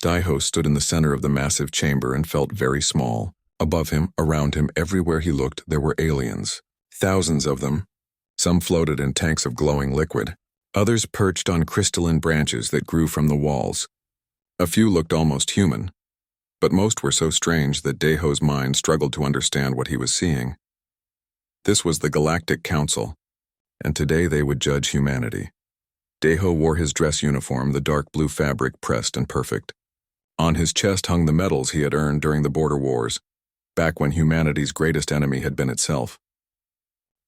Daiho stood in the center of the massive chamber and felt very small. Above him, around him, everywhere he looked, there were aliens. Thousands of them. Some floated in tanks of glowing liquid. Others perched on crystalline branches that grew from the walls. A few looked almost human, but most were so strange that Daiho's mind struggled to understand what he was seeing. This was the Galactic Council, and today they would judge humanity. Daiho wore his dress uniform, the dark blue fabric pressed and perfect. On his chest hung the medals he had earned during the border wars, back when humanity's greatest enemy had been itself.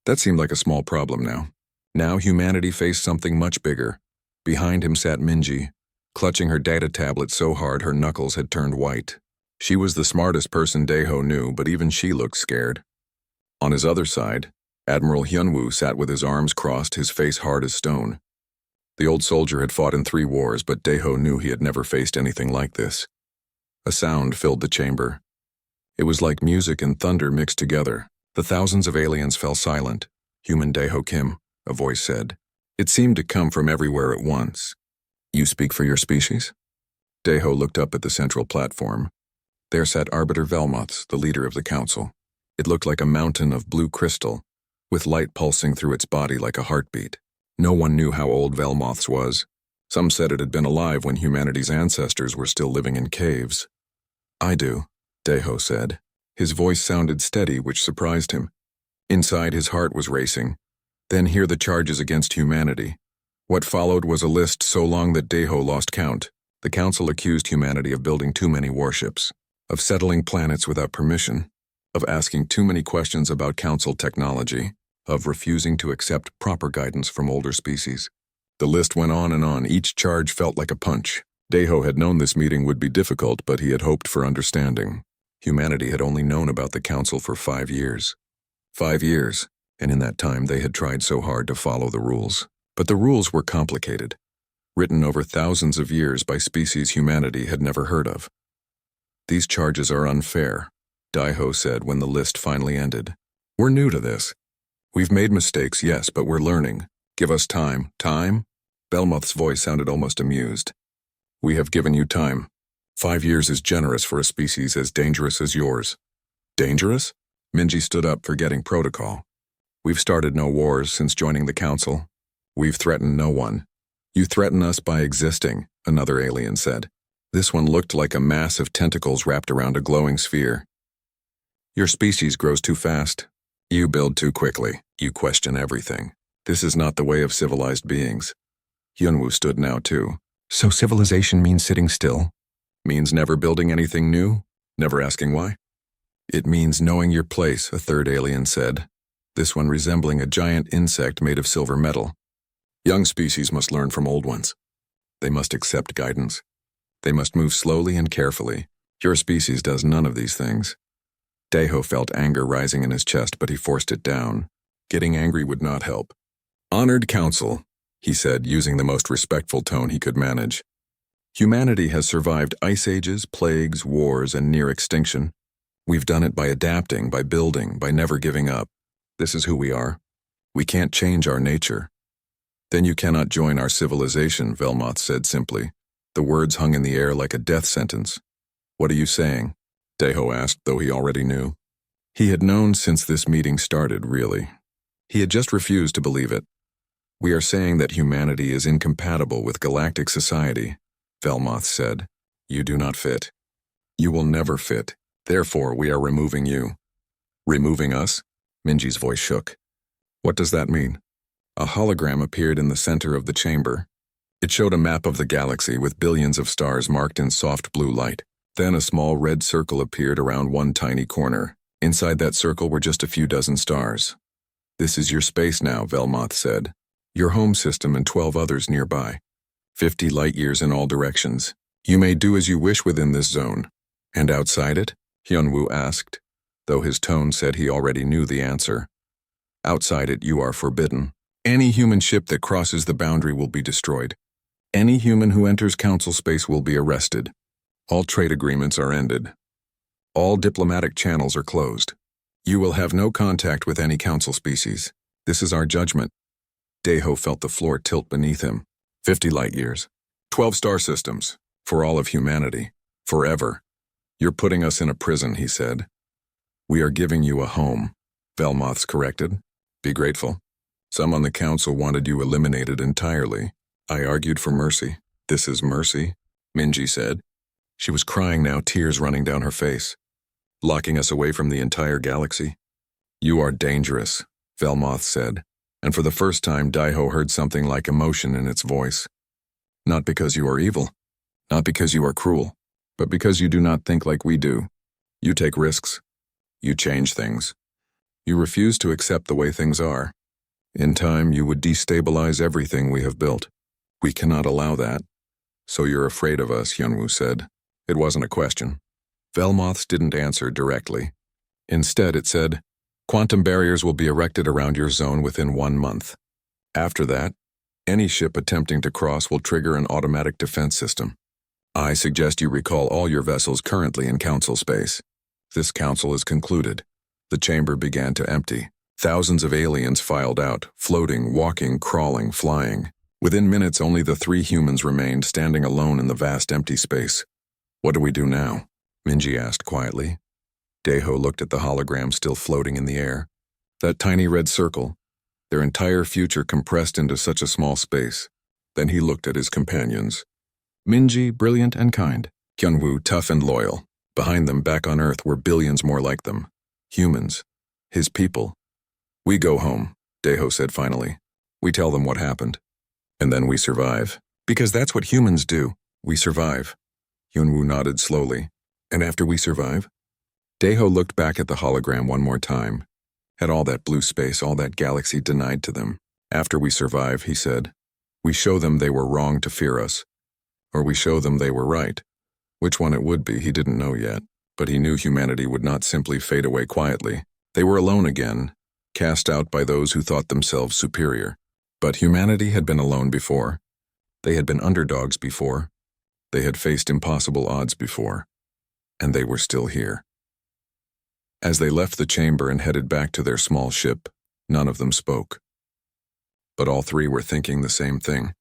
That seemed like a small problem now. Now humanity faced something much bigger. Behind him sat Minji, clutching her data tablet so hard her knuckles had turned white. She was the smartest person Daiho knew, but even she looked scared. On his other side, Admiral Hyunwoo sat with his arms crossed, his face hard as stone. The old soldier had fought in 3 wars, but Daiho knew he had never faced anything like this. A sound filled the chamber. It was like music and thunder mixed together. The thousands of aliens fell silent. "Human Daiho Kim," a voice said. It seemed to come from everywhere at once. "You speak for your species?" Daiho looked up at the central platform. There sat Arbiter Velmoths, the leader of the council. It looked like a mountain of blue crystal, with light pulsing through its body like a heartbeat. No one knew how old Velmoths was. Some said it had been alive when humanity's ancestors were still living in caves. "I do," Daiho said. His voice sounded steady, which surprised him. Inside, his heart was racing. Then hear the charges against humanity. What followed was a list so long that Daiho lost count. The council accused humanity of building too many warships, of settling planets without permission, of asking too many questions about council technology, of refusing to accept proper guidance from older species. The list went on and on. Each charge felt like a punch. Daiho had known this meeting would be difficult, but he had hoped for understanding. Humanity had only known about the council for 5 years. 5 years, and in that time they had tried so hard to follow the rules. But the rules were complicated, written over thousands of years by species humanity had never heard of. "These charges are unfair," Daiho said when the list finally ended. "We're new to this. We've made mistakes, yes, but we're learning. Give us time." "Time?" Velmoth's voice sounded almost amused. "We have given you time. 5 years is generous for a species as dangerous as yours." "Dangerous?" Minji stood up, forgetting protocol. "We've started no wars since joining the council. We've threatened no one." "You threaten us by existing," another alien said. This one looked like a mass of tentacles wrapped around a glowing sphere. "Your species grows too fast. You build too quickly. You question everything. This is not the way of civilized beings." Hyunwoo stood now too. "So civilization means sitting still? Means never building anything new? Never asking why?" "It means knowing your place," a third alien said, this one resembling a giant insect made of silver metal. "Young species must learn from old ones. They must accept guidance. They must move slowly and carefully. Your species does none of these things." Daiho felt anger rising in his chest, but he forced it down. Getting angry would not help. "Honored Council," he said, using the most respectful tone he could manage. "Humanity has survived ice ages, plagues, wars, and near extinction. We've done it by adapting, by building, by never giving up. This is who we are. We can't change our nature." "Then you cannot join our civilization," Velmoth said simply. The words hung in the air like a death sentence. "What are you saying?" Daiho asked, though he already knew. He had known since this meeting started, really. He had just refused to believe it. "We are saying that humanity is incompatible with galactic society," Velmoth said. "You do not fit. You will never fit. Therefore, we are removing you." "Removing us?" Minji's voice shook. "What does that mean?" A hologram appeared in the center of the chamber. It showed a map of the galaxy with billions of stars marked in soft blue light. Then a small red circle appeared around one tiny corner. Inside that circle were just a few dozen stars. "This is your space now," Velmoth said. "Your home system and 12 others nearby. 50 light-years in all directions. You may do as you wish within this zone." "And outside it?" Hyunwoo asked, though his tone said he already knew the answer. "Outside it, you are forbidden. Any human ship that crosses the boundary will be destroyed. Any human who enters council space will be arrested. All trade agreements are ended. All diplomatic channels are closed. You will have no contact with any council species. This is our judgment." Daiho felt the floor tilt beneath him. 50 light-years. 12 star systems. For all of humanity. Forever. You're putting us in a prison, he said. We are giving you a home, Velmoth's corrected. Be grateful. Some on the council wanted you eliminated entirely. I argued for mercy. This is mercy, Minji said. She was crying now, tears running down her face. Locking us away from the entire galaxy. You are dangerous, Velmoth said, and for the first time Daiho heard something like emotion in its voice. Not because you are evil, not because you are cruel, but because you do not think like we do. You take risks. You change things. You refuse to accept the way things are. In time, you would destabilize everything we have built. We cannot allow that. So you're afraid of us, Hyunwoo said. It wasn't a question. Velmoth's didn't answer directly. Instead, it said, quantum barriers will be erected around your zone within 1 month. After that, any ship attempting to cross will trigger an automatic defense system. I suggest you recall all your vessels currently in council space. This council is concluded. The chamber began to empty. Thousands of aliens filed out, floating, walking, crawling, flying. Within minutes, only the 3 humans remained, standing alone in the vast empty space. What do we do now? Minji asked quietly. Daiho looked at the hologram still floating in the air. That tiny red circle, their entire future compressed into such a small space. Then he looked at his companions. Minji, brilliant and kind. Hyunwoo, tough and loyal. Behind them, back on Earth, were billions more like them. Humans. His people. We go home, Daiho said finally. We tell them what happened. And then we survive. Because that's what humans do. We survive. Hyunwoo nodded slowly. And after we survive? Daiho looked back at the hologram one more time. Had all that blue space, all that galaxy denied to them. After we survive, he said, we show them they were wrong to fear us. Or we show them they were right. Which one it would be, he didn't know yet. But he knew humanity would not simply fade away quietly. They were alone again, cast out by those who thought themselves superior. But humanity had been alone before. They had been underdogs before. They had faced impossible odds before. And they were still here. As they left the chamber and headed back to their small ship, none of them spoke. But all 3 were thinking the same thing.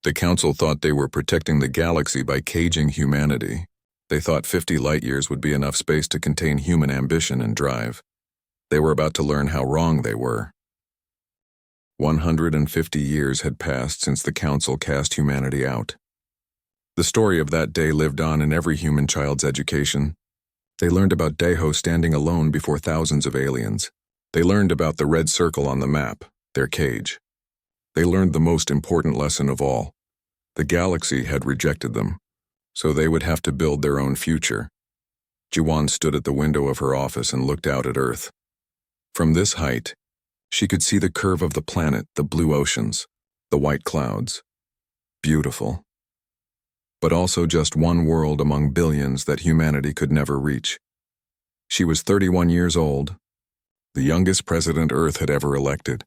The council thought they were protecting the galaxy by caging humanity. They thought 50 light-years would be enough space to contain human ambition and drive. They were about to learn how wrong they were. 150 years had passed since the council cast humanity out. The story of that day lived on in every human child's education. They learned about Daiho standing alone before thousands of aliens. They learned about the red circle on the map, their cage. They learned the most important lesson of all. The galaxy had rejected them, so they would have to build their own future. Jiwon stood at the window of her office and looked out at Earth. From this height, she could see the curve of the planet, the blue oceans, the white clouds. Beautiful. But also just one world among billions that humanity could never reach. She was 31 years old, the youngest president Earth had ever elected.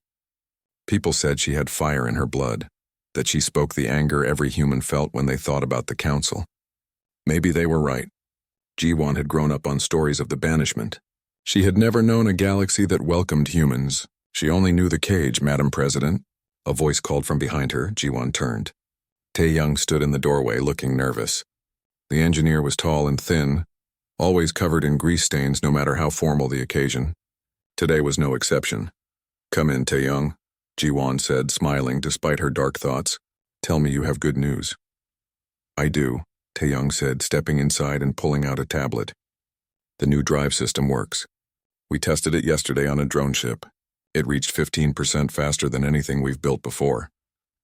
People said she had fire in her blood, that she spoke the anger every human felt when they thought about the council. Maybe they were right. Jiwon had grown up on stories of the banishment. She had never known a galaxy that welcomed humans. She only knew the cage, Madam President. A voice called from behind her. Jiwon turned. Tae-young stood in the doorway, looking nervous. The engineer was tall and thin, always covered in grease stains no matter how formal the occasion. Today was no exception. Come in, Tae-young, Jiwon said, smiling despite her dark thoughts. Tell me you have good news. I do, Tae-young said, stepping inside and pulling out a tablet. The new drive system works. We tested it yesterday on a drone ship. It reached 15% faster than anything we've built before.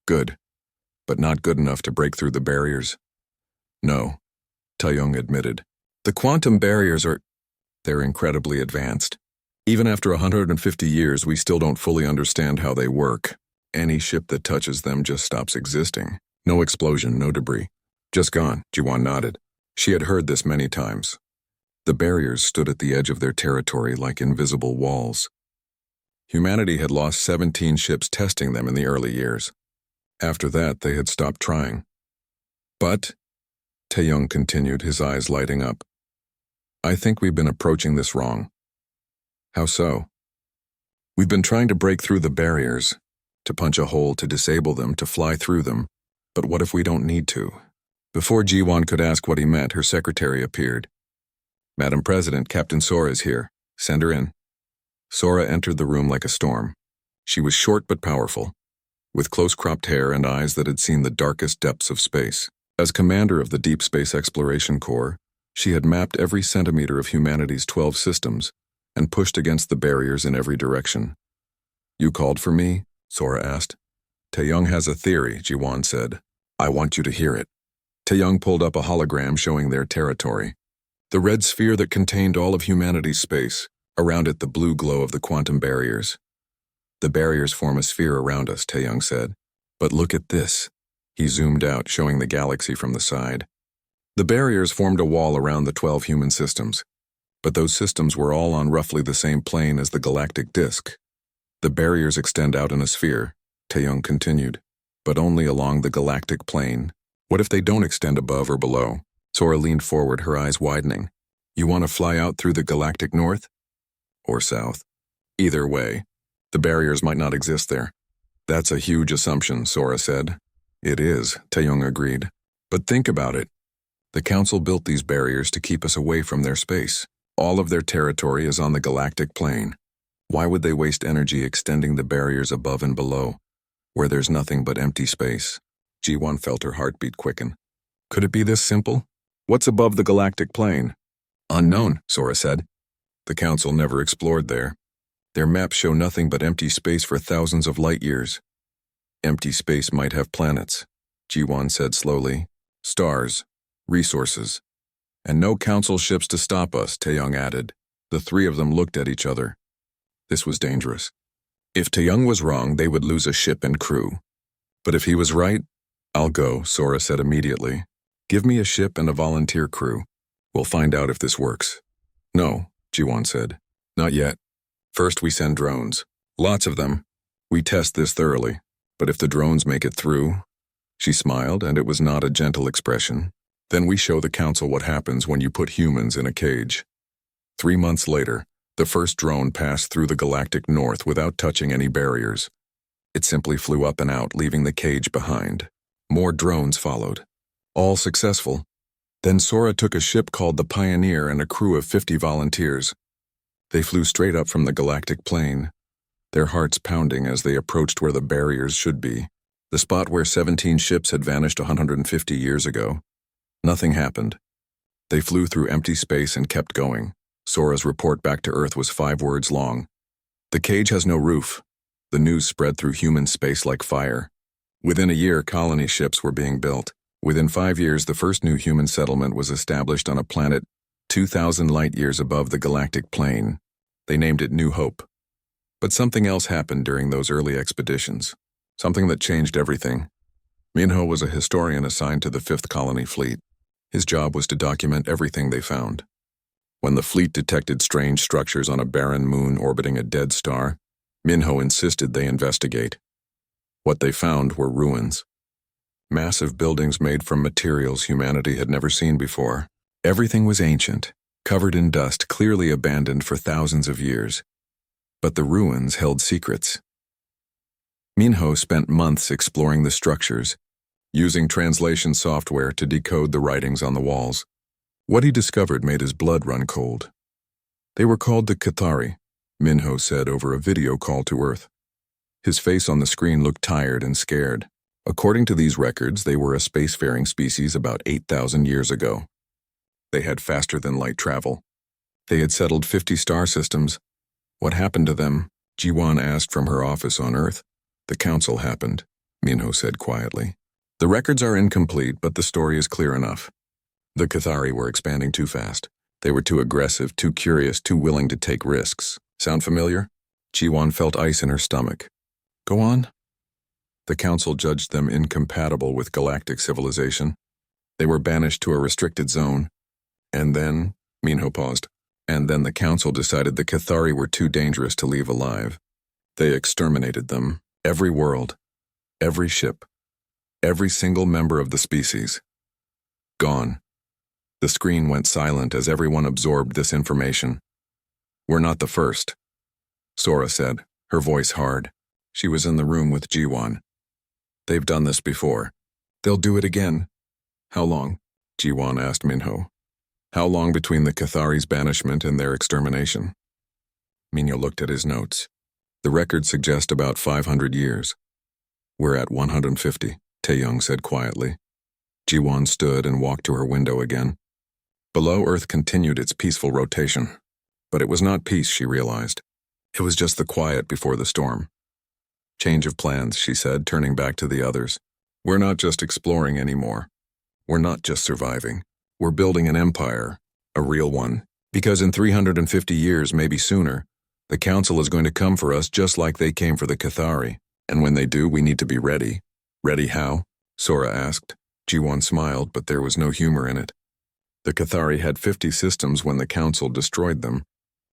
Good. But not good enough to break through the barriers. No, Tae-young admitted. The quantum barriers they're incredibly advanced. Even after 150 years, we still don't fully understand how they work. Any ship that touches them just stops existing. No explosion, no debris. Just gone, Jiwon nodded. She had heard this many times. The barriers stood at the edge of their territory like invisible walls. Humanity had lost 17 ships testing them in the early years. After that, they had stopped trying. But, Tae-young continued, his eyes lighting up, I think we've been approaching this wrong. How so? We've been trying to break through the barriers, to punch a hole, to disable them, to fly through them. But what if we don't need to? Before Jiwon could ask what he meant, her secretary appeared. Madam President, Captain Sora is here. Send her in. Sora entered the room like a storm. She was short but powerful, with close-cropped hair and eyes that had seen the darkest depths of space. As commander of the Deep Space Exploration Corps, she had mapped every centimeter of humanity's 12 systems and pushed against the barriers in every direction. You called for me? Sora asked. Taeyong has a theory, Jiwon said. I want you to hear it. Taeyong pulled up a hologram showing their territory. The red sphere that contained all of humanity's space, around it the blue glow of the quantum barriers. The barriers form a sphere around us, Taeyong said. But look at this. He zoomed out, showing the galaxy from the side. The barriers formed a wall around the 12 human systems, but those systems were all on roughly the same plane as the galactic disk. The barriers extend out in a sphere, Taeyong continued, but only along the galactic plane. What if they don't extend above or below? Sora leaned forward, her eyes widening. You want to fly out through the galactic north? Or south? Either way, the barriers might not exist there. That's a huge assumption, Sora said. It is, Taeyong agreed. But think about it. The Council built these barriers to keep us away from their space. All of their territory is on the galactic plane. Why would they waste energy extending the barriers above and below, where there's nothing but empty space? Jiwon felt her heartbeat quicken. Could it be this simple? What's above the galactic plane? Unknown, Sora said. The Council never explored there. Their maps show nothing but empty space for thousands of light years. Empty space might have planets, Jiwon said slowly. Stars, resources. And no Council ships to stop us, Taeyong added. The three of them looked at each other. This was dangerous. If Taeyong was wrong, they would lose a ship and crew. But if he was right, I'll go, Sora said immediately. Give me a ship and a volunteer crew. We'll find out if this works. No, Jiwon said. Not yet. First we send drones. Lots of them. We test this thoroughly. But if the drones make it through... She smiled, and it was not a gentle expression. Then we show the Council what happens when you put humans in a cage. 3 months later, the first drone passed through the galactic north without touching any barriers. It simply flew up and out, leaving the cage behind. More drones followed. All successful. Then Sora took a ship called the Pioneer and a crew of 50 volunteers. They flew straight up from the galactic plane, their hearts pounding as they approached where the barriers should be, the spot where 17 ships had vanished 150 years ago. Nothing happened. They flew through empty space and kept going. Sora's report back to Earth was 5 words long. The cage has no roof. The news spread through human space like fire. Within a year, colony ships were being built. Within 5 years, the first new human settlement was established on a planet 2,000 light-years above the galactic plane. They named it New Hope. But something else happened during those early expeditions. Something that changed everything. Minho was a historian assigned to the 5th Colony Fleet. His job was to document everything they found. When the fleet detected strange structures on a barren moon orbiting a dead star, Minho insisted they investigate. What they found were ruins. Massive buildings made from materials humanity had never seen before. Everything was ancient, covered in dust, clearly abandoned for thousands of years. But the ruins held secrets. Minho spent months exploring the structures, using translation software to decode the writings on the walls. What he discovered made his blood run cold. They were called the Cathari, Minho said over a video call to Earth. His face on the screen looked tired and scared. According to these records, they were a spacefaring species about 8,000 years ago. They had faster-than-light travel. They had settled 50 star systems. What happened to them? Jiwon asked from her office on Earth. The Council happened, Minho said quietly. The records are incomplete, but the story is clear enough. The Cathari were expanding too fast. They were too aggressive, too curious, too willing to take risks. Sound familiar? Jiwon felt ice in her stomach. Go on. The Council judged them incompatible with galactic civilization. They were banished to a restricted zone. And then, Minho paused, and then the Council decided the Cathari were too dangerous to leave alive. They exterminated them, every world, every ship, every single member of the species. Gone. The screen went silent as everyone absorbed this information. We're not the first, Sora said, her voice hard. She was in the room with Jiwon. They've done this before. They'll do it again. How long? Jiwan asked Minho. How long between the Cathari's banishment and their extermination? Minho looked at his notes. The records suggest about 500 years. We're at 150, Taeyong said quietly. Jiwan stood and walked to her window again. Below, Earth continued its peaceful rotation. But it was not peace, she realized. It was just the quiet before the storm. Change of plans, she said, turning back to the others. We're not just exploring anymore. We're not just surviving. We're building an empire, a real one. Because in 350 years, maybe sooner, the Council is going to come for us just like they came for the Cathari. And when they do, we need to be ready. Ready how? Sora asked. Jiwan smiled, but there was no humor in it. The Cathari had 50 systems when the Council destroyed them.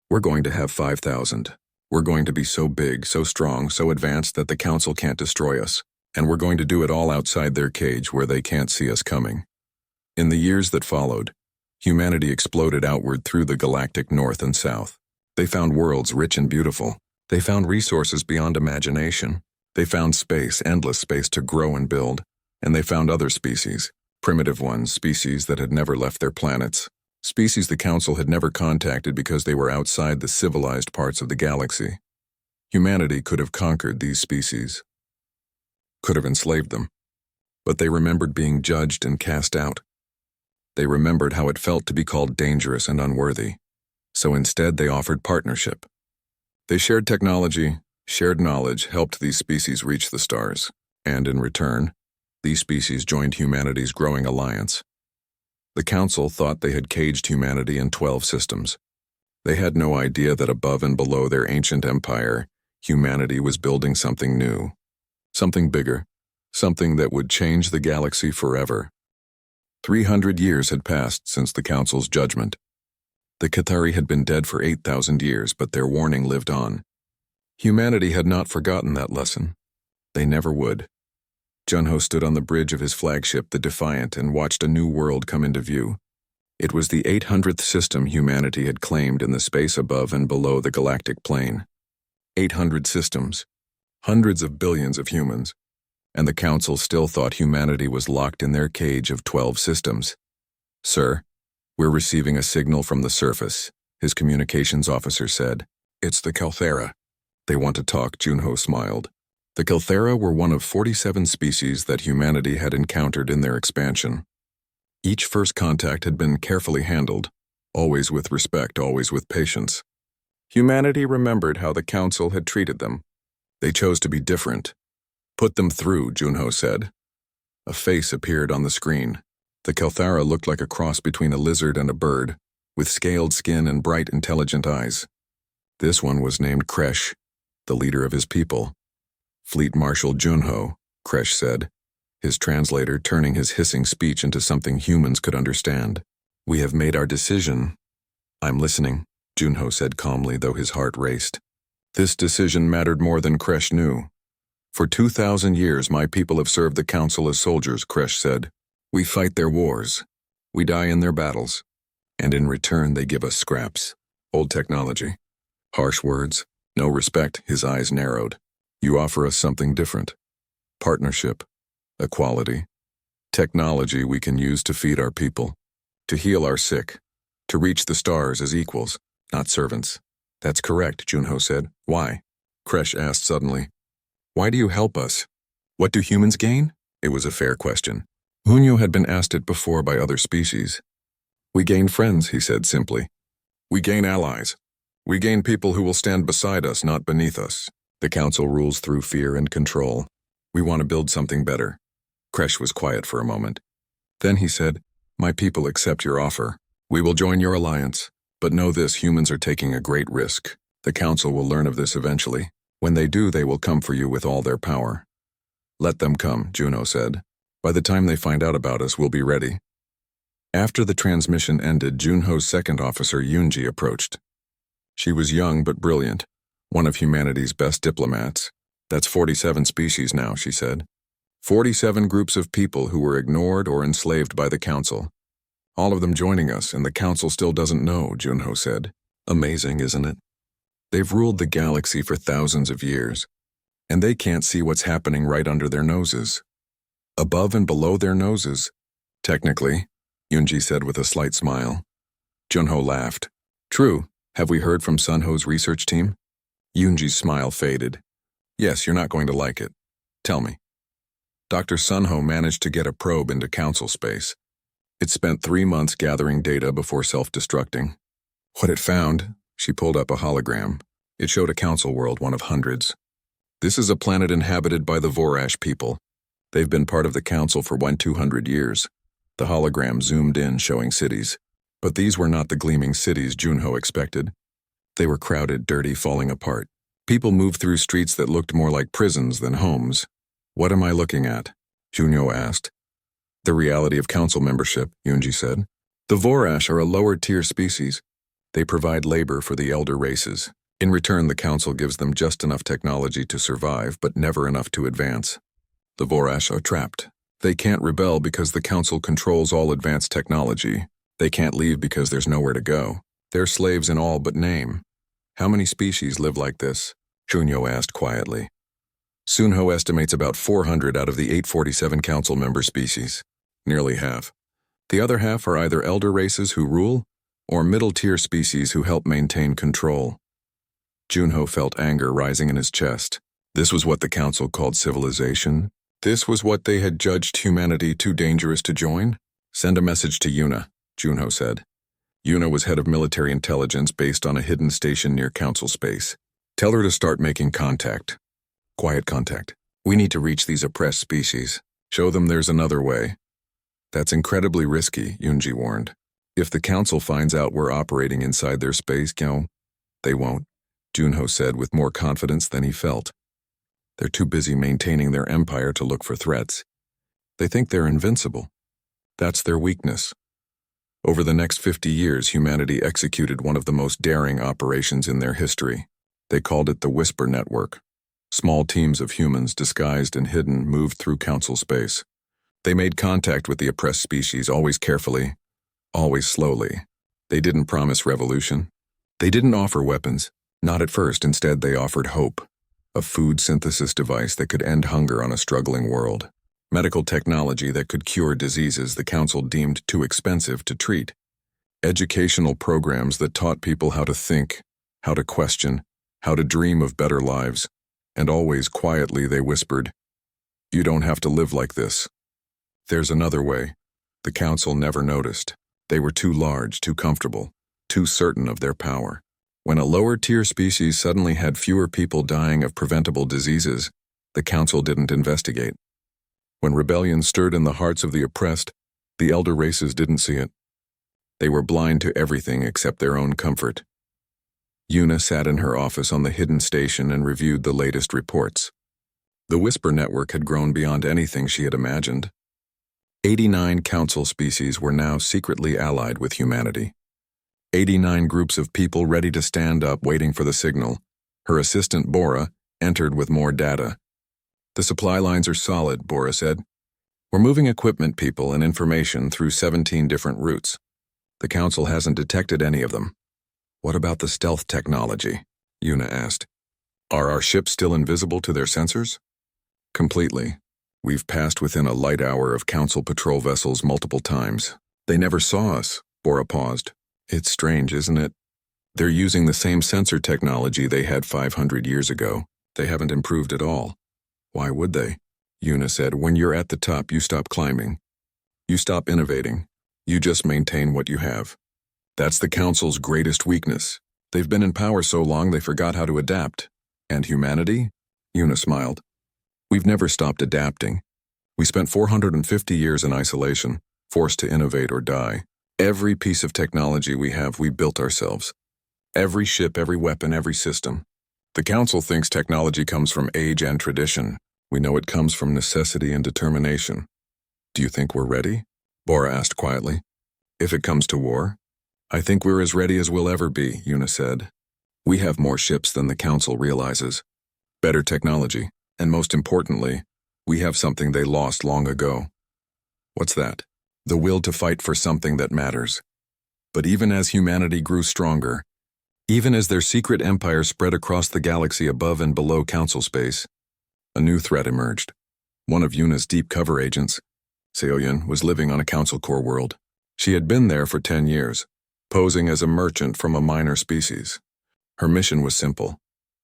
We're going to have 5,000. We're going to be so big, so strong, so advanced that the Council can't destroy us. And we're going to do it all outside their cage where they can't see us coming. In the years that followed, humanity exploded outward through the galactic north and south. They found worlds rich and beautiful. They found resources beyond imagination. They found space, endless space to grow and build. And they found other species, primitive ones, species that had never left their planets. Species the Council had never contacted because they were outside the civilized parts of the galaxy. Humanity could have conquered these species, could have enslaved them, but they remembered being judged and cast out. They remembered how it felt to be called dangerous and unworthy, so instead they offered partnership. They shared technology, shared knowledge, helped these species reach the stars, and in return, these species joined humanity's growing alliance. The Council thought they had caged humanity in 12 systems. They had no idea that above and below their ancient empire, humanity was building something new. Something bigger, something that would change the galaxy forever. 300 years had passed since the Council's judgment. The Cathari had been dead for 8,000 years, but their warning lived on. Humanity had not forgotten that lesson. They never would. Junho stood on the bridge of his flagship, the Defiant, and watched a new world come into view. It was the 800th system humanity had claimed in the space above and below the galactic plane. 800 systems. Hundreds of billions of humans. And the Council still thought humanity was locked in their cage of 12 systems. Sir, we're receiving a signal from the surface, his communications officer said. It's the Calthera. They want to talk, Junho smiled. The Calthera were one of 47 species that humanity had encountered in their expansion. Each first contact had been carefully handled, always with respect, always with patience. Humanity remembered how the Council had treated them. They chose to be different. Put them through, Junho said. A face appeared on the screen. The Calthera looked like a cross between a lizard and a bird, with scaled skin and bright, intelligent eyes. This one was named Kresh, the leader of his people. Fleet Marshal Junho, Kresh said, his translator turning his hissing speech into something humans could understand. We have made our decision. I'm listening, Junho said calmly, though his heart raced. This decision mattered more than Kresh knew. For 2,000 years, my people have served the Council as soldiers, Kresh said. We fight their wars. We die in their battles. And in return, they give us scraps. Old technology. Harsh words. No respect, his eyes narrowed. You offer us something different. Partnership. Equality. Technology we can use to feed our people. To heal our sick. To reach the stars as equals, not servants. That's correct, Junho said. Why? Kresh asked suddenly. Why do you help us? What do humans gain? It was a fair question. Hunyo had been asked it before by other species. We gain friends, he said simply. We gain allies. We gain people who will stand beside us, not beneath us. The Council rules through fear and control. We want to build something better. Kresh was quiet for a moment. Then he said, My people accept your offer. We will join your alliance. But know this, humans are taking a great risk. The Council will learn of this eventually. When they do, they will come for you with all their power. Let them come, Junho said. By the time they find out about us, we'll be ready. After the transmission ended, Junho's second officer, Yunji, approached. She was young but brilliant, one of humanity's best diplomats. That's 47 species now, she said. 47 groups of people who were ignored or enslaved by the Council. All of them joining us, and the Council still doesn't know, Junho said. Amazing, isn't it? They've ruled the galaxy for thousands of years, and they can't see what's happening right under their noses. Above and below their noses, Technically, Yunji said with a slight smile. Junho laughed. True. Have we heard from Sunho's research team? Yunji's smile faded. Yes, you're not going to like it. Tell me. Dr. Sunho managed to get a probe into Council space. It spent 3 months gathering data before self-destructing. What it found, she pulled up a hologram. It showed a Council world, one of hundreds. This is a planet inhabited by the Vorash people. They've been part of the Council for 200 years. The hologram zoomed in, showing cities. But these were not the gleaming cities Junho expected. They were crowded, dirty, falling apart. People moved through streets that looked more like prisons than homes. What am I looking at? Junho asked. The reality of Council membership, Yunji said. The Vorash are a lower-tier species. They provide labor for the elder races. In return, the Council gives them just enough technology to survive, but never enough to advance. The Vorash are trapped. They can't rebel because the Council controls all advanced technology. They can't leave because there's nowhere to go. They're slaves in all but name. How many species live like this? Junho asked quietly. Sunho estimates about 400 out of the 847 Council member species. Nearly half. The other half are either elder races who rule, or middle-tier species who help maintain control. Junho felt anger rising in his chest. This was what the Council called civilization. This was what they had judged humanity too dangerous to join? Send a message to Yuna, Junho said. Yuna was head of military intelligence based on a hidden station near Council space. Tell her to start making contact. Quiet contact. We need to reach these oppressed species. Show them there's another way. That's incredibly risky, Yunji warned. If the Council finds out we're operating inside their space, they won't, Junho said with more confidence than he felt. They're too busy maintaining their empire to look for threats. They think they're invincible. That's their weakness. Over the next 50 years, humanity executed one of the most daring operations in their history. They called it the Whisper Network. Small teams of humans, disguised and hidden, moved through Council space. They made contact with the oppressed species, always carefully, always slowly. They didn't promise revolution. They didn't offer weapons. Not at first. Instead, they offered hope. A food synthesis device that could end hunger on a struggling world. Medical technology that could cure diseases the Council deemed too expensive to treat. Educational programs that taught people how to think, how to question, how to dream of better lives. And always quietly they whispered, "You don't have to live like this. There's another way." The Council never noticed. They were too large, too comfortable, too certain of their power. When a lower-tier species suddenly had fewer people dying of preventable diseases, the Council didn't investigate. When rebellion stirred in the hearts of the oppressed, the elder races didn't see it. They were blind to everything except their own comfort. Yuna sat in her office on the hidden station and reviewed the latest reports. The Whisper Network had grown beyond anything she had imagined. 89 Council species were now secretly allied with humanity. 89 groups of people ready to stand up, waiting for the signal. Her assistant, Bora, entered with more data. "The supply lines are solid," Bora said. "We're moving equipment, people, and information through 17 different routes. The Council hasn't detected any of them." "What about the stealth technology?" Yuna asked. "Are our ships still invisible to their sensors?" "Completely. We've passed within a light hour of Council patrol vessels multiple times. They never saw us," Bora paused. "It's strange, isn't it? They're using the same sensor technology they had 500 years ago. They haven't improved at all." "Why would they?" Yuna said. "When you're at the top, you stop climbing. You stop innovating. You just maintain what you have. That's the Council's greatest weakness. They've been in power so long they forgot how to adapt. And humanity?" Yuna smiled. "We've never stopped adapting. We spent 450 years in isolation, forced to innovate or die. Every piece of technology we have, we built ourselves. Every ship, every weapon, every system. The Council thinks technology comes from age and tradition. We know it comes from necessity and determination." "Do you think we're ready?" Bora asked quietly. "If it comes to war?" "I think we're as ready as we'll ever be," Yuna said. "We have more ships than the Council realizes. Better technology. And most importantly, we have something they lost long ago." "What's that?" "The will to fight for something that matters." But even as humanity grew stronger, even as their secret empire spread across the galaxy above and below Council space, a new threat emerged. One of Yuna's deep cover agents, Seoyun was living on a Council Core world. She had been there for 10 years, posing as a merchant from a minor species. Her mission was simple: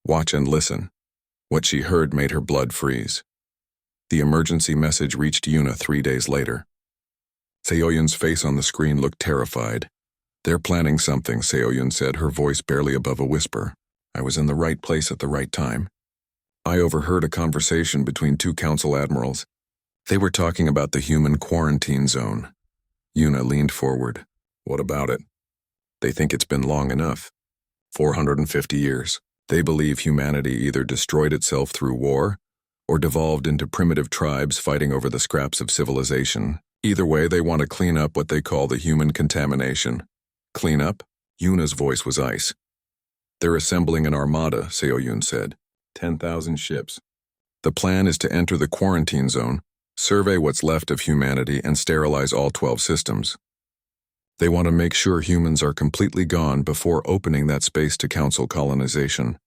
watch and listen. What she heard made her blood freeze. The emergency message reached Yuna 3 days later. Seoyun's face on the screen looked terrified. "They're planning something," Seoyun said, her voice barely above a whisper. "I was in the right place at the right time." I overheard a conversation between two council admirals. They were talking about the human quarantine zone. Yuna leaned forward. "What about it?" "They think it's been long enough. 450 years. They believe humanity either destroyed itself through war or devolved into primitive tribes fighting over the scraps of civilization. Either way, they want to clean up what they call the human contamination." "Clean up?" Yuna's voice was ice. "They're assembling an armada," Seoyun said. 10,000 ships. The plan is to enter the quarantine zone, survey what's left of humanity, and sterilize all 12 systems. They want to make sure humans are completely gone before opening that space to council colonization.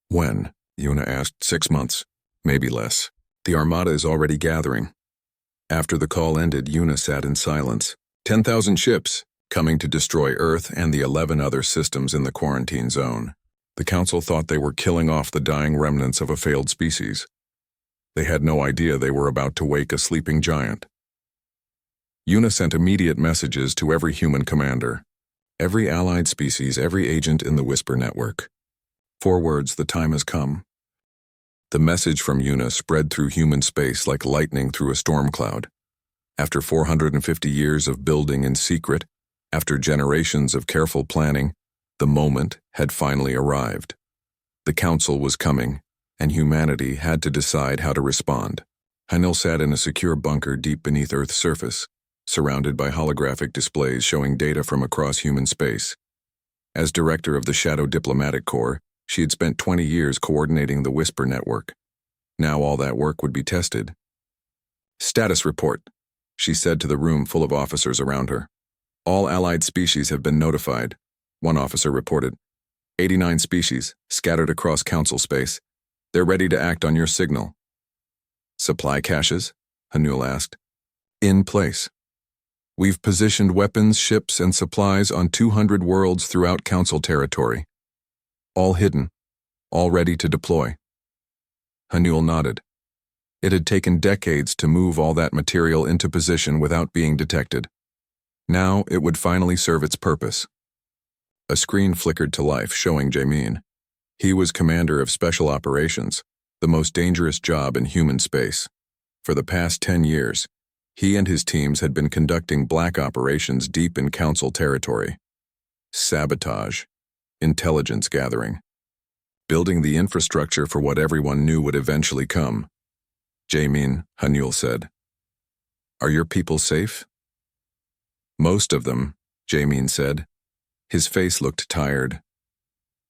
"When?" Yuna asked. 6 months. Maybe less. The armada is already gathering. After the call ended, Yuna sat in silence. 10,000 ships, coming to destroy Earth and the 11 other systems in the quarantine zone. The council thought they were killing off the dying remnants of a failed species. They had no idea they were about to wake a sleeping giant. Yuna sent immediate messages to every human commander, every allied species, every agent in the Whisper network. 4 words: the time has come. The message from Yuna spread through human space like lightning through a storm cloud. After 450 years of building in secret, after generations of careful planning, the moment had finally arrived. The council was coming, and humanity had to decide how to respond. Hanil sat in a secure bunker deep beneath Earth's surface, surrounded by holographic displays showing data from across human space. As director of the Shadow Diplomatic Corps, she had spent 20 years coordinating the Whisper network. Now all that work would be tested. "Status report," she said to the room full of officers around her. "All allied species have been notified," one officer reported. 89 species, scattered across council space. They're ready to act on your signal." "Supply caches?" Hanul asked. "In place. We've positioned weapons, ships, and supplies on 200 worlds throughout council territory. All hidden, all ready to deploy." Hanul nodded. It had taken decades to move all that material into position without being detected. Now it would finally serve its purpose. A screen flickered to life, showing Jamin. He was commander of special operations, the most dangerous job in human space. For the past 10 years, he and his teams had been conducting black operations deep in council territory. Sabotage, intelligence gathering, building the infrastructure for what everyone knew would eventually come. "Jamin," Hanul said, "are your people safe?" "Most of them," Jamin said. His face looked tired.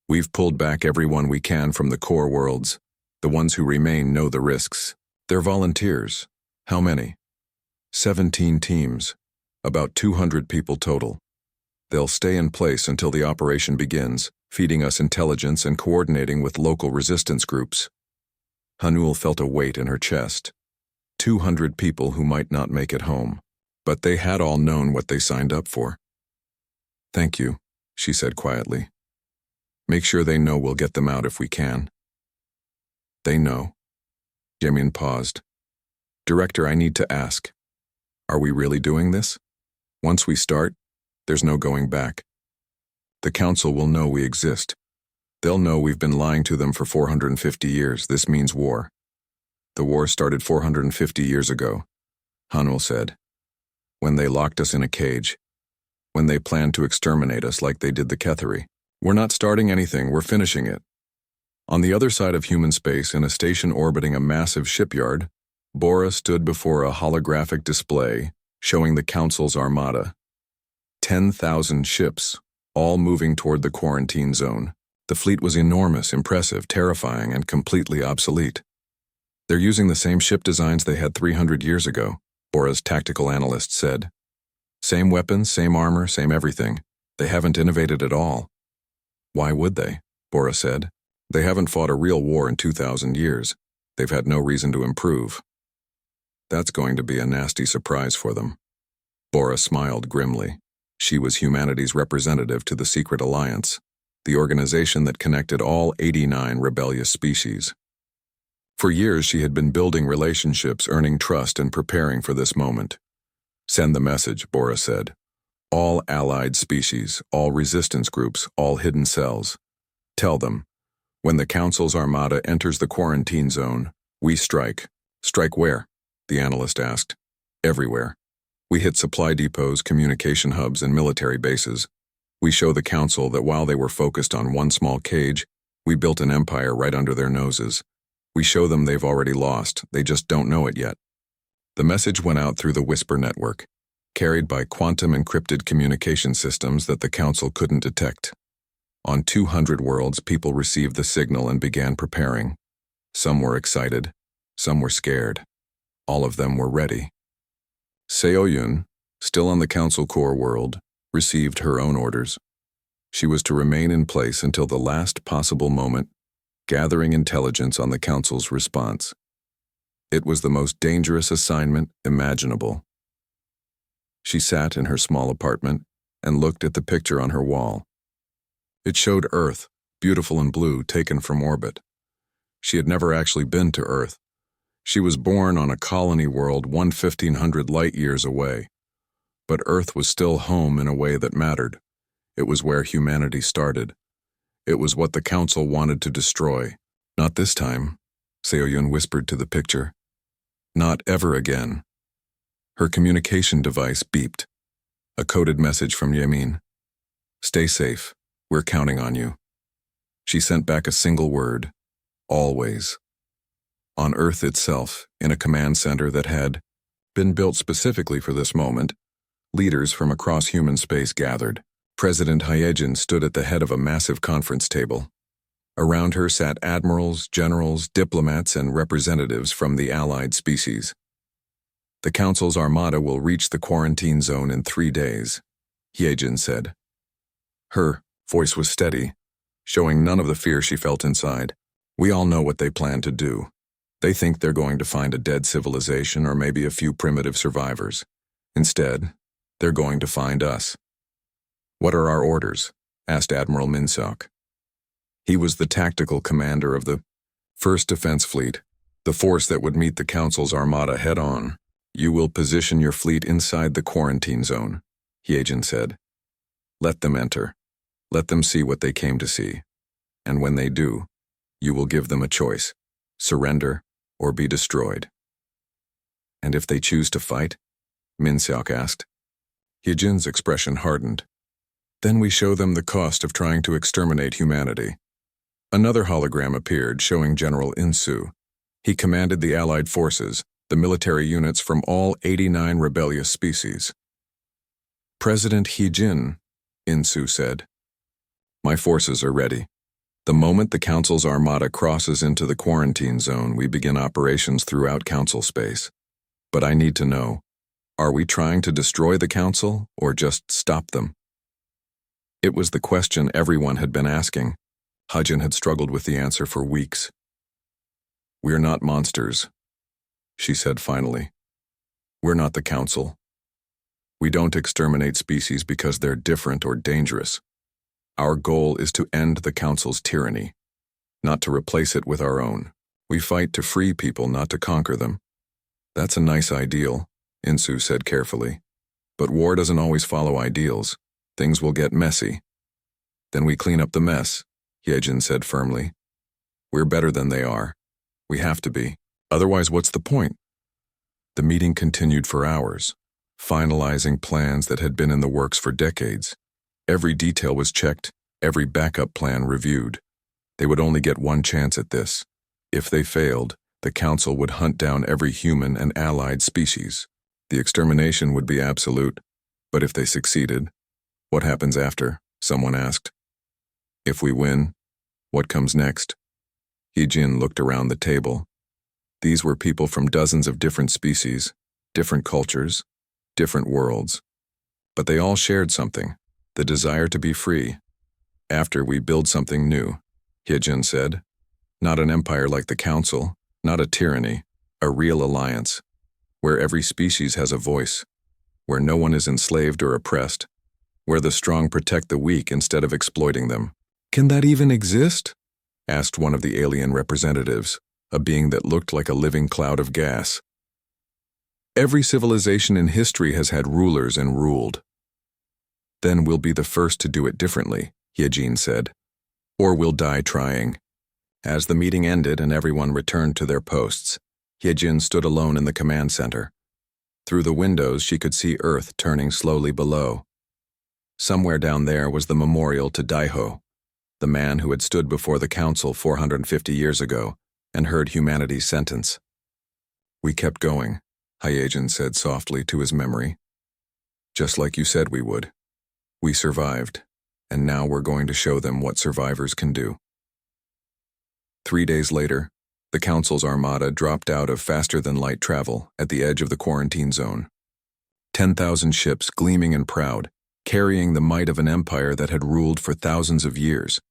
"We've pulled back everyone we can from the core worlds. The ones who remain know the risks. They're volunteers." "How many?" 17 teams, about 200 people total. They'll stay in place until the operation begins, feeding us intelligence and coordinating with local resistance groups. Hanul felt a weight in her chest. 200 people who might not make it home, but they had all known what they signed up for. "Thank you," she said quietly. "Make sure they know we'll get them out if we can." "They know." Jamin paused. "Director, I need to ask. Are we really doing this? Once we start, there's no going back. The council will know we exist. They'll know we've been lying to them for 450 years. This means war." "The war started 450 years ago," Hanul said. "When they locked us in a cage. When they planned to exterminate us like they did the Ketheri. We're not starting anything, we're finishing it." On the other side of human space, in a station orbiting a massive shipyard, Bora stood before a holographic display showing the council's armada. 10,000 ships, all moving toward the quarantine zone. The fleet was enormous, impressive, terrifying, and completely obsolete. "They're using the same ship designs they had 300 years ago," Bora's tactical analyst said. "Same weapons, same armor, same everything. They haven't innovated at all." "Why would they?" Bora said. "They haven't fought a real war in 2,000 years. They've had no reason to improve." That's going to be a nasty surprise for them. Bora smiled grimly. She was humanity's representative to the Secret Alliance, the organization that connected all 89 rebellious species. For years she had been building relationships, earning trust, and preparing for this moment. Send the message, Bora said. All allied species, all resistance groups, all hidden cells. Tell them, when the Council's armada enters the quarantine zone, we strike. Strike where? The analyst asked. Everywhere. We hit supply depots, communication hubs, and military bases. We show the Council that while they were focused on one small cage, we built an empire right under their noses. We show them they've already lost, they just don't know it yet. The message went out through the Whisper network, carried by quantum-encrypted communication systems that the Council couldn't detect. On 200 worlds, people received the signal and began preparing. Some were excited, some were scared. All of them were ready. Seoyun, still on the Council core world, received her own orders. She was to remain in place until the last possible moment, gathering intelligence on the Council's response. It was the most dangerous assignment imaginable. She sat in her small apartment and looked at the picture on her wall. It showed Earth, beautiful and blue, taken from orbit. She had never actually been to Earth. She was born on a colony world 1,500 light-years away. But Earth was still home in a way that mattered. It was where humanity started. It was what the Council wanted to destroy. Not this time, Seoyun whispered to the picture. Not ever again. Her communication device beeped. A coded message from Yamin. Stay safe. We're counting on you. She sent back a single word. Always. On Earth itself, in a command center that had been built specifically for this moment, leaders from across human space gathered. President Hyejin stood at the head of a massive conference table. Around her sat admirals, generals, diplomats, and representatives from the allied species. The Council's armada will reach the quarantine zone in 3 days, Hyejin said. Her voice was steady, showing none of the fear she felt inside. We all know what they plan to do. They think they're going to find a dead civilization or maybe a few primitive survivors. Instead, they're going to find us. What are our orders? Asked Admiral Minseok. He was the tactical commander of the 1st Defense Fleet, the force that would meet the Council's armada head-on. You will position your fleet inside the quarantine zone, Hyejin said. Let them enter. Let them see what they came to see. And when they do, you will give them a choice. Surrender or be destroyed. And if they choose to fight? Minseok asked. Hyejin's expression hardened. Then we show them the cost of trying to exterminate humanity. Another hologram appeared, showing General Insu. He commanded the Allied forces, the military units from all 89 rebellious species. President Hyejin, Insu said. My forces are ready. The moment the Council's armada crosses into the quarantine zone, we begin operations throughout Council space. But I need to know, are we trying to destroy the Council or just stop them? It was the question everyone had been asking. Hyejin had struggled with the answer for weeks. We're not monsters, she said finally. We're not the Council. We don't exterminate species because they're different or dangerous. Our goal is to end the Council's tyranny, not to replace it with our own. We fight to free people, not to conquer them. That's a nice ideal, Insu said carefully. But war doesn't always follow ideals. Things will get messy. Then we clean up the mess, Hyejin said firmly. We're better than they are. We have to be. Otherwise, what's the point? The meeting continued for hours, finalizing plans that had been in the works for decades. Every detail was checked, every backup plan reviewed. They would only get one chance at this. If they failed, the Council would hunt down every human and allied species. The extermination would be absolute, but if they succeeded, what happens after? Someone asked. If we win, what comes next? Hyejin looked around the table. These were people from dozens of different species, different cultures, different worlds. But they all shared something, the desire to be free. After we build something new, Hyejin said. Not an empire like the Council, not a tyranny, a real alliance. where every species has a voice, where no one is enslaved or oppressed, where the strong protect the weak instead of exploiting them. Can that even exist? Asked one of the alien representatives, a being that looked like a living cloud of gas. Every civilization in history has had rulers and ruled. Then we'll be the first to do it differently, Hyejin said. Or we'll die trying. As the meeting ended and everyone returned to their posts, Hyejin stood alone in the command center. Through the windows she could see Earth turning slowly below. Somewhere down there was the memorial to Daiho, the man who had stood before the council 450 years ago and heard humanity's sentence. We kept going, Hyejin said softly to his memory. Just like you said we would. We survived, and now we're going to show them what survivors can do. 3 days later, the council's armada dropped out of faster-than-light travel at the edge of the quarantine zone. 10,000 ships gleaming and proud, carrying the might of an empire that had ruled for thousands of years.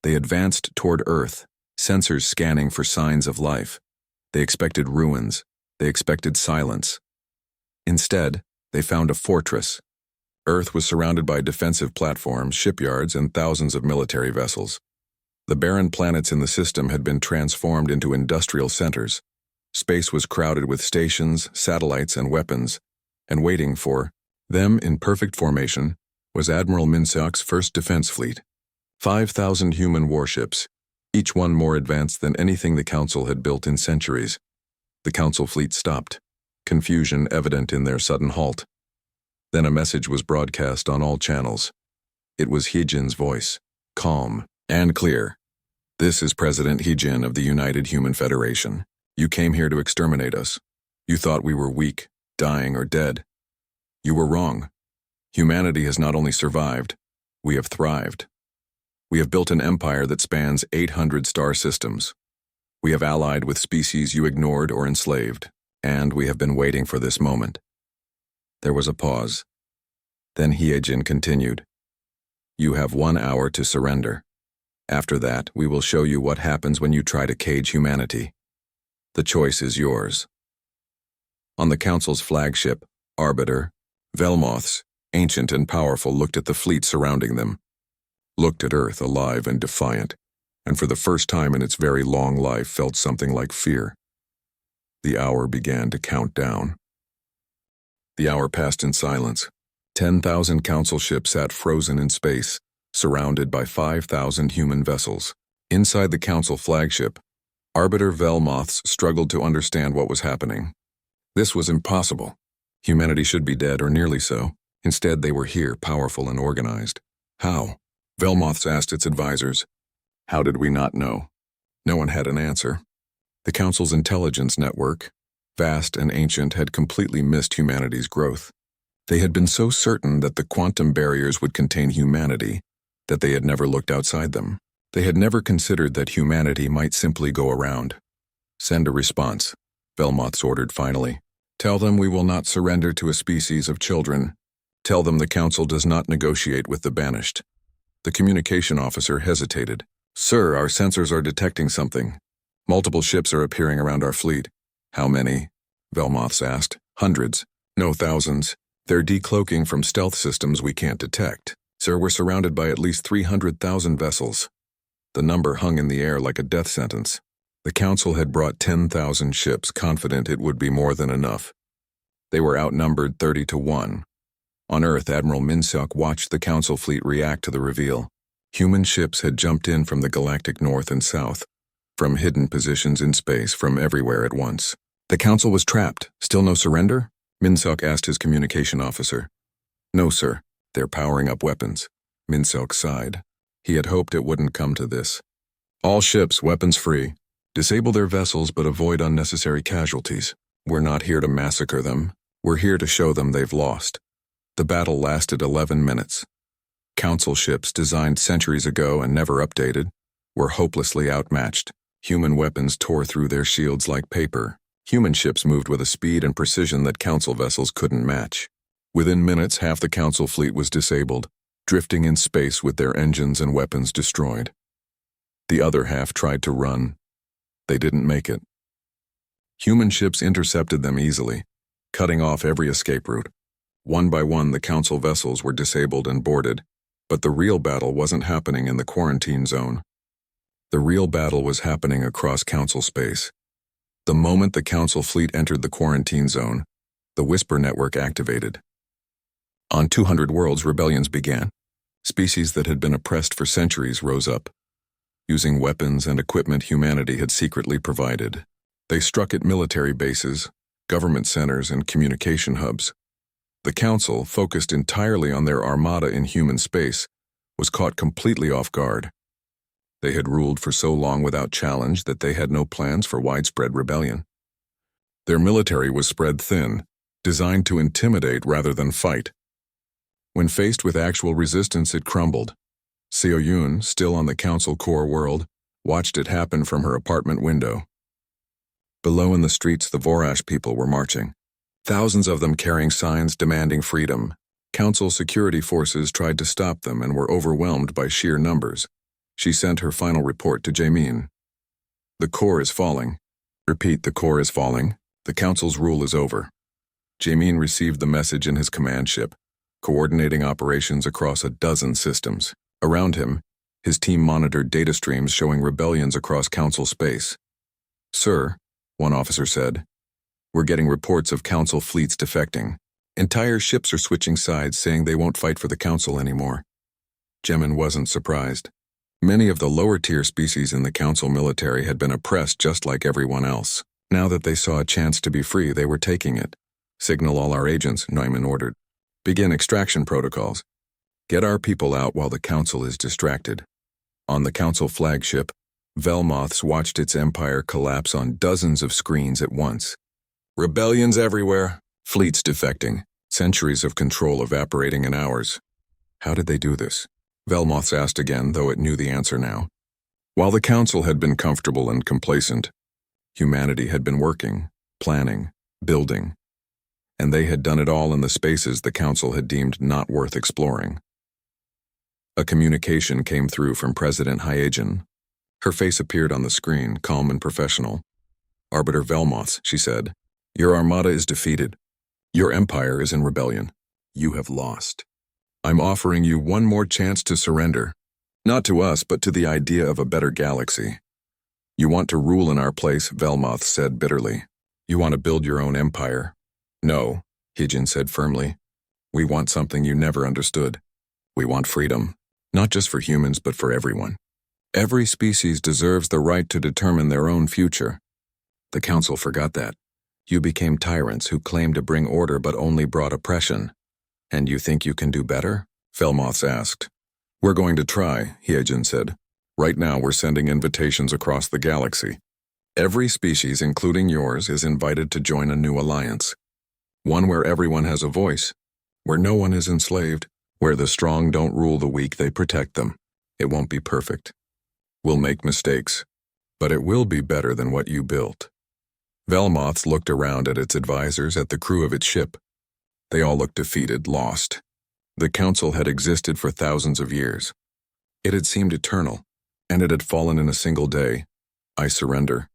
They advanced toward Earth, sensors scanning for signs of life. They expected ruins. They expected silence. Instead, they found a fortress. Earth was surrounded by defensive platforms, shipyards, and thousands of military vessels. The barren planets in the system had been transformed into industrial centers. Space was crowded with stations, satellites, and weapons, and waiting for them in perfect formation was Admiral Minseok's first defense fleet. 5,000 human warships, each one more advanced than anything the Council had built in centuries. The Council fleet stopped, confusion evident in their sudden halt. Then a message was broadcast on all channels. It was Hyejin's voice, calm and clear. This is President Hyejin of the United Human Federation. You came here to exterminate us. You thought we were weak, dying, or dead. You were wrong. Humanity has not only survived, we have thrived. We have built an empire that spans 800 star systems. We have allied with species you ignored or enslaved, and we have been waiting for this moment. There was a pause. Then Hyejin continued. You have 1 hour to surrender. After that, we will show you what happens when you try to cage humanity. The choice is yours. On the Council's flagship, Arbiter, Velmoths, ancient and powerful, looked at the fleet surrounding them. Looked at Earth alive and defiant, and for the first time in its very long life felt something like fear. The hour began to count down. The hour passed in silence. 10,000 Council ships sat frozen in space, surrounded by 5,000 human vessels. Inside the Council flagship, Arbiter Velmoths struggled to understand what was happening. This was impossible. Humanity should be dead, or nearly so. Instead, they were here, powerful and organized. How? Velmoths asked its advisors. How did we not know? No one had an answer. The Council's intelligence network, vast and ancient, had completely missed humanity's growth. They had been so certain that the quantum barriers would contain humanity that they had never looked outside them. They had never considered that humanity might simply go around. Send a response, Velmoths ordered finally. Tell them we will not surrender to a species of children. Tell them the Council does not negotiate with the Banished. The communication officer hesitated. Sir, our sensors are detecting something. Multiple ships are appearing around our fleet. How many? Velmoths asked. Hundreds. No, thousands. They're decloaking from stealth systems we can't detect. Sir, we're surrounded by at least 300,000 vessels. The number hung in the air like a death sentence. The Council had brought 10,000 ships, confident it would be more than enough. They were outnumbered 30 to 1. On Earth, Admiral Minseok watched the Council fleet react to the reveal. Human ships had jumped in from the galactic north and south, from hidden positions in space, from everywhere at once. The Council was trapped. Still no surrender? Minseok asked his communication officer. No, sir. They're powering up weapons. Minseok sighed. He had hoped it wouldn't come to this. All ships, weapons free. Disable their vessels but avoid unnecessary casualties. We're not here to massacre them. We're here to show them they've lost. The battle lasted 11 minutes. Council ships, designed centuries ago and never updated, were hopelessly outmatched. Human weapons tore through their shields like paper. Human ships moved with a speed and precision that Council vessels couldn't match. Within minutes, half the Council fleet was disabled, drifting in space with their engines and weapons destroyed. The other half tried to run. They didn't make it. Human ships intercepted them easily, cutting off every escape route. One by one, the Council vessels were disabled and boarded, but the real battle wasn't happening in the quarantine zone. The real battle was happening across Council space. The moment the Council fleet entered the quarantine zone, the Whisper network activated. On 200 worlds, rebellions began. Species that had been oppressed for centuries rose up, using weapons and equipment humanity had secretly provided. They struck at military bases, government centers, and communication hubs. The Council, focused entirely on their armada in human space, was caught completely off guard. They had ruled for so long without challenge that they had no plans for widespread rebellion. Their military was spread thin, designed to intimidate rather than fight. When faced with actual resistance, it crumbled. Seo Yun, still on the Council core world, watched it happen from her apartment window. Below in the streets, the Vorash people were marching, thousands of them carrying signs demanding freedom. Council security forces tried to stop them and were overwhelmed by sheer numbers. She sent her final report to Jaemin. The core is falling. Repeat, the core is falling. The Council's rule is over. Jaemin received the message in his command ship, coordinating operations across a dozen systems. Around him, his team monitored data streams showing rebellions across Council space. "Sir," one officer said, "we're getting reports of Council fleets defecting. Entire ships are switching sides, saying they won't fight for the Council anymore." Jaemin wasn't surprised. Many of the lower-tier species in the Council military had been oppressed just like everyone else. Now that they saw a chance to be free, they were taking it. "Signal all our agents," Neumann ordered. "Begin extraction protocols. Get our people out while the Council is distracted." On the Council flagship, Velmoths watched its empire collapse on dozens of screens at once. Rebellions everywhere, fleets defecting, centuries of control evaporating in hours. How did they do this? Velmoths asked again, though it knew the answer now. While the Council had been comfortable and complacent, humanity had been working, planning, building, and they had done it all in the spaces the Council had deemed not worth exploring. A communication came through from President Hyegen. Her face appeared on the screen, calm and professional. "Arbiter Velmoths," she said, "your armada is defeated. Your empire is in rebellion. You have lost. I'm offering you one more chance to surrender. Not to us, but to the idea of a better galaxy. You want to rule in our place," Velmoth said bitterly. "You want to build your own empire." "No," Hyegen said firmly. "We want something you never understood. We want freedom, not just for humans, but for everyone. Every species deserves the right to determine their own future." The Council forgot that. "You became tyrants who claimed to bring order but only brought oppression. And you think you can do better?" Velmoths asked. "We're going to try," Hyegen said. "Right now we're sending invitations across the galaxy. Every species, including yours, is invited to join a new alliance. One where everyone has a voice, where no one is enslaved, where the strong don't rule the weak, they protect them. It won't be perfect. We'll make mistakes, but it will be better than what you built." Velmoths looked around at its advisors, at the crew of its ship. They all looked defeated, lost. The Council had existed for thousands of years. It had seemed eternal, and it had fallen in a single day. "I surrender,"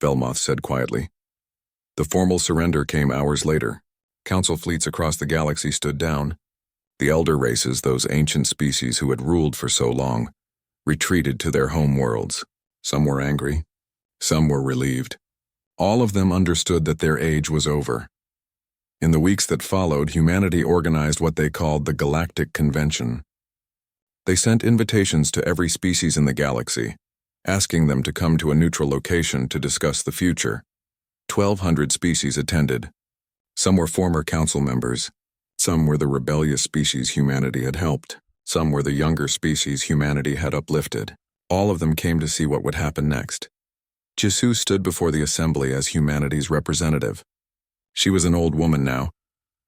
Velmoth said quietly. The formal surrender came hours later. Council fleets across the galaxy stood down. The elder races, those ancient species who had ruled for so long, retreated to their home worlds. Some were angry. Some were relieved. All of them understood that their age was over. In the weeks that followed, humanity organized what they called the Galactic Convention. They sent invitations to every species in the galaxy, asking them to come to a neutral location to discuss the future. 1,200 species attended. Some were former Council members. Some were the rebellious species humanity had helped. Some were the younger species humanity had uplifted. All of them came to see what would happen next. Jisoo stood before the assembly as humanity's representative. She was an old woman now.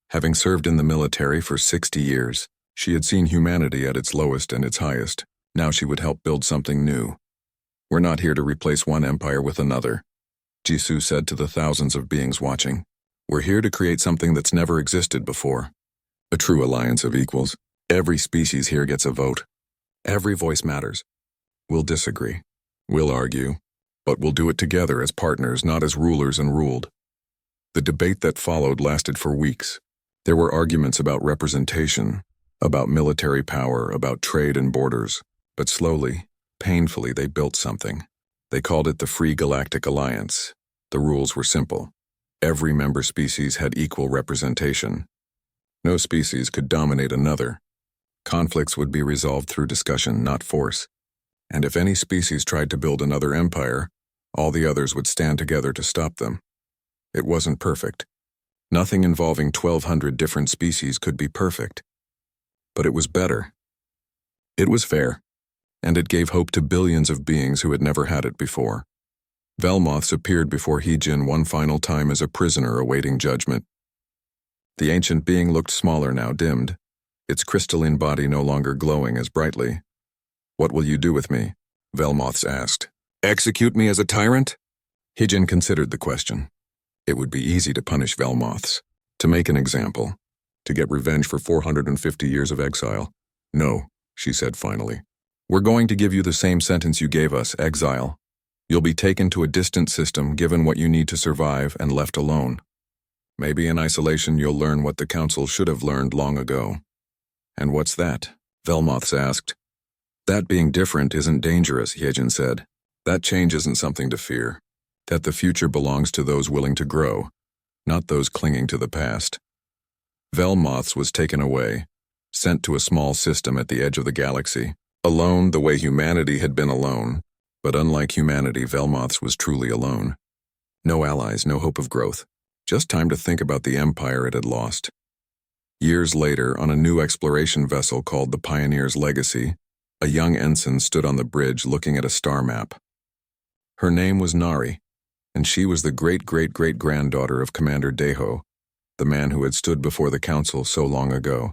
Having served in the military for 60 years, she had seen humanity at its lowest and its highest. Now she would help build something new. "We're not here to replace one empire with another," Jisoo said to the thousands of beings watching. "We're here to create something that's never existed before. A true alliance of equals. Every species here gets a vote. Every voice matters. We'll disagree. We'll argue. But we'll do it together as partners, not as rulers and ruled." The debate that followed lasted for weeks. There were arguments about representation, about military power, about trade and borders. But slowly, painfully, they built something. They called it the Free Galactic Alliance. The rules were simple. Every member species had equal representation. No species could dominate another. Conflicts would be resolved through discussion, not force. And if any species tried to build another empire, all the others would stand together to stop them. It wasn't perfect. Nothing involving 1,200 different species could be perfect. But it was better. It was fair. And it gave hope to billions of beings who had never had it before. Velmoths appeared before Heejin one final time as a prisoner awaiting judgment. The ancient being looked smaller now, dimmed, its crystalline body no longer glowing as brightly. "What will you do with me?" Velmoths asked. "Execute me as a tyrant?" Heejin considered the question. It would be easy to punish Velmoths, to make an example, to get revenge for 450 years of exile. "No," she said finally. "We're going to give you the same sentence you gave us, exile. You'll be taken to a distant system, given what you need to survive, and left alone. Maybe in isolation you'll learn what the Council should have learned long ago." "And what's that?" Velmoths asked. "That being different isn't dangerous," Heejin said. "That change isn't something to fear. That the future belongs to those willing to grow, not those clinging to the past." Velmoths was taken away, sent to a small system at the edge of the galaxy, alone the way humanity had been alone. But unlike humanity, Velmoths was truly alone. No allies, no hope of growth. Just time to think about the empire it had lost. Years later, on a new exploration vessel called the Pioneer's Legacy, a young ensign stood on the bridge looking at a star map. Her name was Nari, and she was the great-great-great-granddaughter of Commander Deho, the man who had stood before the Council so long ago.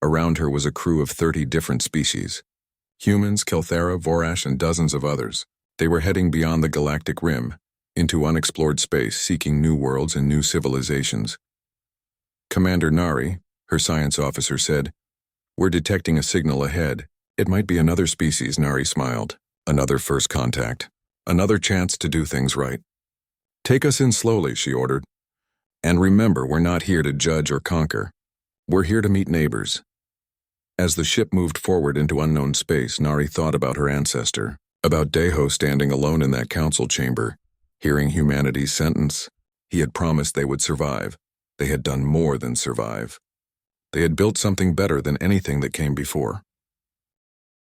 Around her was a crew of 30 different species. Humans, Kelthera, Vorash, and dozens of others. They were heading beyond the galactic rim, into unexplored space, seeking new worlds and new civilizations. Commander Nari, her science officer, said, "We're detecting a signal ahead. It might be another species," Nari smiled. "Another first contact. Another chance to do things right." "Take us in slowly," she ordered. "And remember, we're not here to judge or conquer. We're here to meet neighbors." As the ship moved forward into unknown space, Nari thought about her ancestor, about Deho standing alone in that council chamber, hearing humanity's sentence. He had promised they would survive. They had done more than survive. They had built something better than anything that came before.